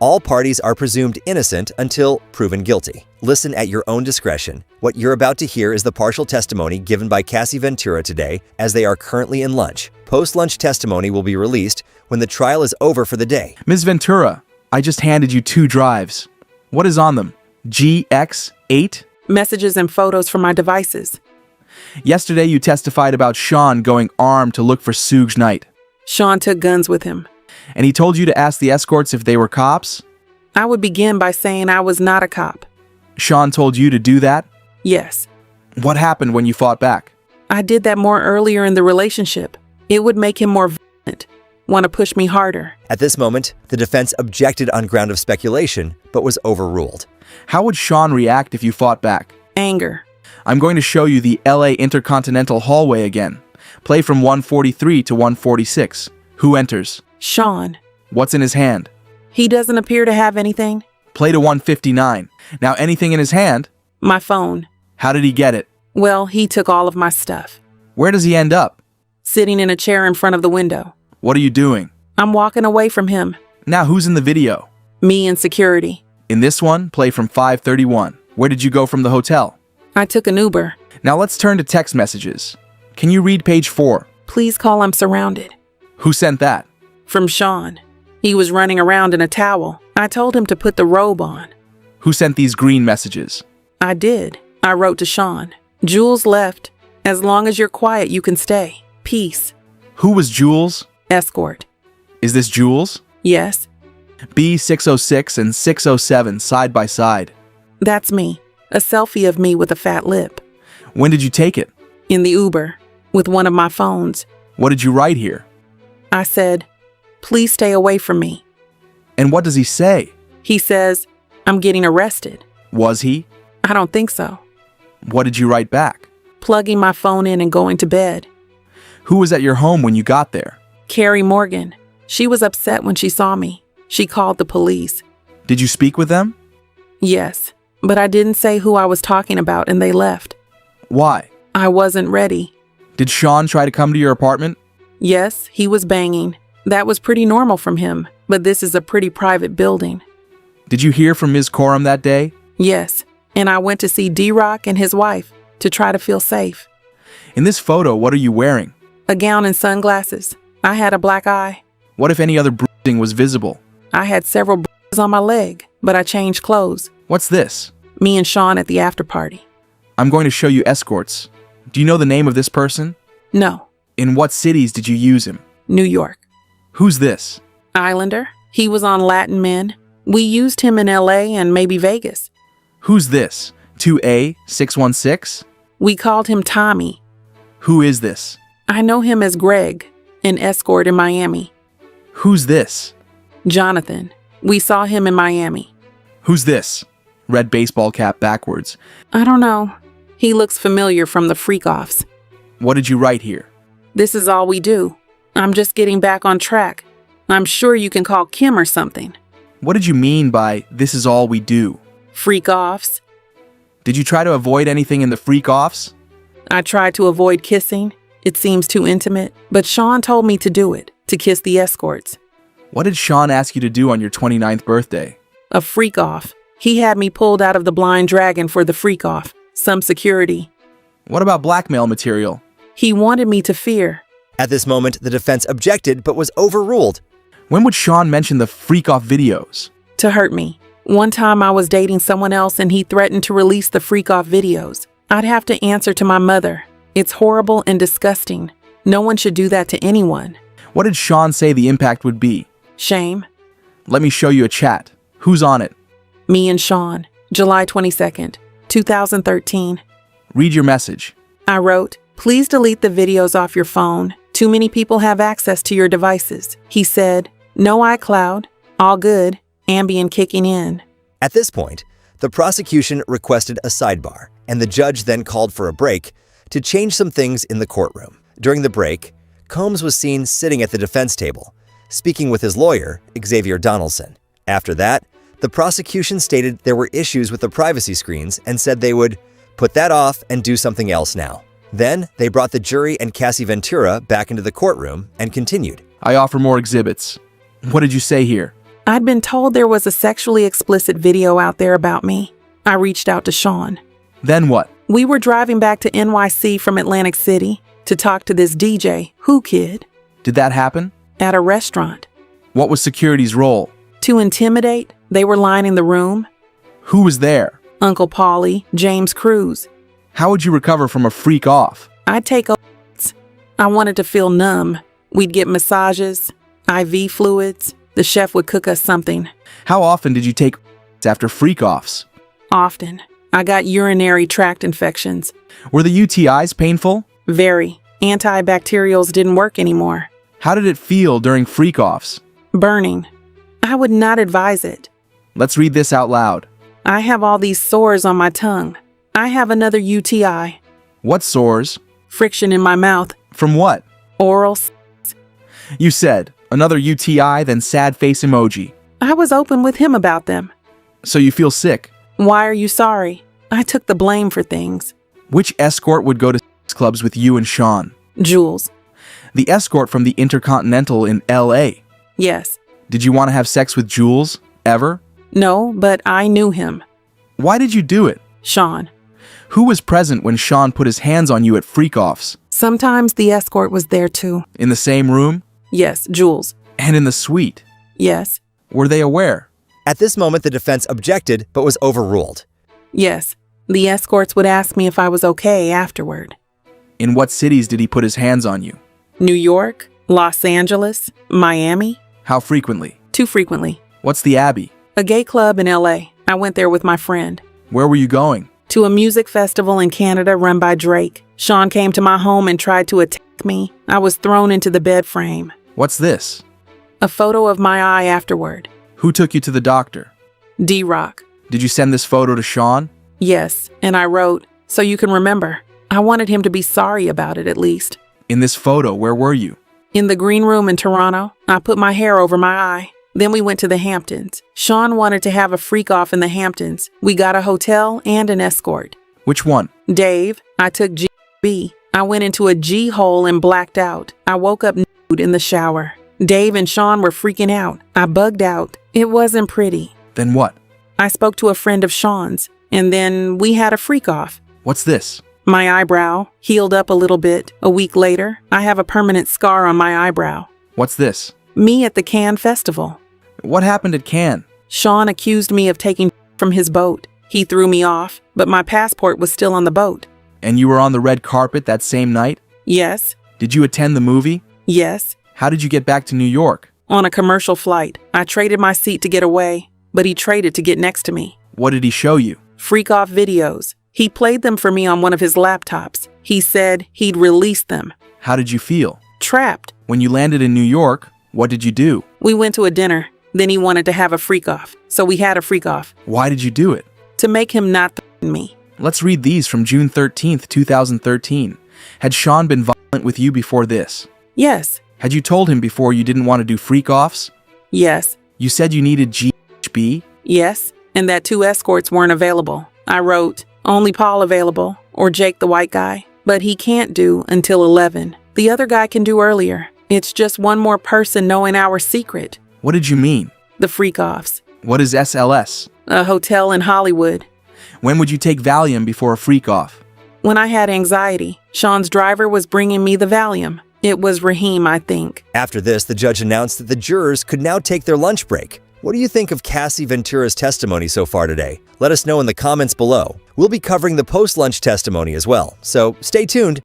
All parties are presumed innocent until proven guilty. Listen at your own discretion. What you're about to hear is the partial testimony given by Cassie Ventura today, as they are currently in lunch. Post-lunch testimony will be released when the trial is over for the day. Ms. Ventura, I just handed you 2 drives. What is on them? GX8? Messages and photos from my devices. Yesterday you testified about Sean going armed to look for Suge Knight. Sean took guns with him. And he told you to ask the escorts if they were cops? I would begin by saying I was not a cop. Sean told you to do that? Yes. What happened when you fought back? I did that more earlier in the relationship. It would make him more violent, want to push me harder. At this moment, the defense objected on ground of speculation, but was overruled. How would Sean react if you fought back? Anger. I'm going to show you the LA Intercontinental hallway again. Play from 143 to 146. Who enters? Sean. What's in his hand? He doesn't appear to have anything. Play to 159. Now anything in his hand? My phone. How did he get it? Well, he took all of my stuff. Where does he end up? Sitting in a chair in front of the window. What are you doing? I'm walking away from him. Now who's in the video? Me and security. In this one, play from 531. Where did you go from the hotel? I took an Uber. Now let's turn to text messages. Can you read page 4? Please call, I'm surrounded. Who sent that? From Sean. He was running around in a towel. I told him to put the robe on. Who sent these green messages? I did. I wrote to Sean. Jules left. As long as you're quiet, you can stay. Peace. Who was Jules? Escort. Is this Jules? Yes. B606 and 607 side by side. That's me. A selfie of me with a fat lip. When did you take it? In the Uber. With one of my phones. What did you write here? I said, please stay away from me. And what does he say? He says, I'm getting arrested. Was he? I don't think so. What did you write back? Plugging my phone in and going to bed. Who was at your home when you got there? Carrie Morgan. She was upset when she saw me. She called the police. Did you speak with them? Yes, but I didn't say who I was talking about and they left. Why? I wasn't ready. Did Sean try to come to your apartment? Yes, he was banging. That was pretty normal from him, but this is a pretty private building. Did you hear from Ms. Coram that day? Yes, and I went to see D-Rock and his wife to try to feel safe. In this photo, what are you wearing? A gown and sunglasses. I had a black eye. What if any other bruising was visible? I had several bruises on my leg, but I changed clothes. What's this? Me and Sean at the after party. I'm going to show you escorts. Do you know the name of this person? No. In what cities did you use him? New York. Who's this? Islander. He was on Latin Men. We used him in LA and maybe Vegas. Who's this? 2A616? We called him Tommy. Who is this? I know him as Greg, an escort in Miami. Who's this? Jonathan. We saw him in Miami. Who's this? Red baseball cap backwards. I don't know. He looks familiar from the freak-offs. What did you write here? This is all we do. I'm just getting back on track. I'm sure you can call Kim or something. What did you mean by this is all we do? Freak-offs. Did you try to avoid anything in the freak-offs? I tried to avoid kissing. It seems too intimate, but Sean told me to do it, to kiss the escorts. What did Sean ask you to do on your 29th birthday? A freak-off. He had me pulled out of the Blind Dragon for the freak-off. Some security. What about blackmail material? He wanted me to fear. At this moment, the defense objected but was overruled. When would Sean mention the freak-off videos? To hurt me. One time I was dating someone else and he threatened to release the freak-off videos. I'd have to answer to my mother. It's horrible and disgusting. No one should do that to anyone. What did Sean say the impact would be? Shame. Let me show you a chat. Who's on it? Me and Sean. July 22nd, 2013. Read your message. I wrote, please delete the videos off your phone. Too many people have access to your devices. He said, no iCloud. All good. Ambien kicking in. At this point, the prosecution requested a sidebar, and the judge then called for a break to change some things in the courtroom. During the break, Combs was seen sitting at the defense table, speaking with his lawyer, Xavier Donaldson. After that, the prosecution stated there were issues with the privacy screens and said they would put that off and do something else now. Then, they brought the jury and Cassie Ventura back into the courtroom and continued. I offer more exhibits. What did you say here? I'd been told there was a sexually explicit video out there about me. I reached out to Sean. Then what? We were driving back to NYC from Atlantic City to talk to this DJ, Who Kid, Did that happen? at a restaurant. What was security's role? To intimidate, they were lining the room. Who was there? Uncle Paulie, James Cruz. How would you recover from a freak off? I'd take I wanted to feel numb. We'd get massages, IV fluids. The chef would cook us something. How often did you take after freak offs? Often. I got urinary tract infections. Were the UTIs painful? Very. Antibacterials didn't work anymore. How did it feel during freak offs? Burning. I would not advise it. Let's read this out loud. I have all these sores on my tongue. I have another UTI. What sores? Friction in my mouth. From what? Oral. You said, another UTI, then sad face emoji. I was open with him about them. So you feel sick. Why are you sorry? I took the blame for things. Which escort would go to clubs with you and Sean? Jules. The escort from the Intercontinental in LA. Yes. Did you want to have sex with Jules? Ever? No, but I knew him. Why did you do it? Sean. Who was present when Sean put his hands on you at freak-offs? Sometimes the escort was there too. In the same room? Yes, Jules. And in the suite? Yes. Were they aware? At this moment, the defense objected but was overruled. Yes. The escorts would ask me if I was okay afterward. In what cities did he put his hands on you? New York, Los Angeles, Miami. How frequently? Too frequently. What's the Abbey? A gay club in LA. I went there with my friend. Where were you going? To a music festival in Canada run by Drake. Sean came to my home and tried to attack me. I was thrown into the bed frame. What's this? A photo of my eye afterward. Who took you to the doctor? D-Rock. Did you send this photo to Sean? Yes, and I wrote, so you can remember. I wanted him to be sorry about it at least. In this photo, where were you? In the green room in Toronto. I put my hair over my eye. Then we went to the Hamptons. Sean wanted to have a freak-off in the Hamptons. We got a hotel and an escort. Which one? Dave. I took GB. I went into a G-hole and blacked out. I woke up nude in the shower. Dave and Sean were freaking out. I bugged out. It wasn't pretty. Then what? I spoke to a friend of Sean's, and then we had a freak-off. What's this? My eyebrow healed up a little bit. A week later, I have a permanent scar on my eyebrow. What's this? Me at the Cannes Festival. What happened at Cannes? Sean accused me of taking from his boat. He threw me off, but my passport was still on the boat. And you were on the red carpet that same night? Yes. Did you attend the movie? Yes. How did you get back to New York? On a commercial flight. I traded my seat to get away, but he traded to get next to me. What did he show you? Freak-off videos. He played them for me on one of his laptops. He said he'd release them. How did you feel? Trapped. When you landed in New York, what did you do? We went to a dinner. Then he wanted to have a freak-off, so we had a freak-off. Why did you do it? To make him not threaten me. Let's read these from June 13th, 2013. Had Sean been violent with you before this? Yes. Had you told him before you didn't want to do freak-offs? Yes. You said you needed GHB? Yes, and that 2 escorts weren't available. I wrote, only Paul available, or Jake the white guy. But he can't do until 11. The other guy can do earlier. It's just one more person knowing our secret. What did you mean? The freak-offs. What is SLS? A hotel in Hollywood. When would you take Valium before a freak-off? When I had anxiety, Sean's driver was bringing me the Valium. It was Raheem, I think. After this, the judge announced that the jurors could now take their lunch break. What do you think of Cassie Ventura's testimony so far today? Let us know in the comments below. We'll be covering the post-lunch testimony as well, so stay tuned.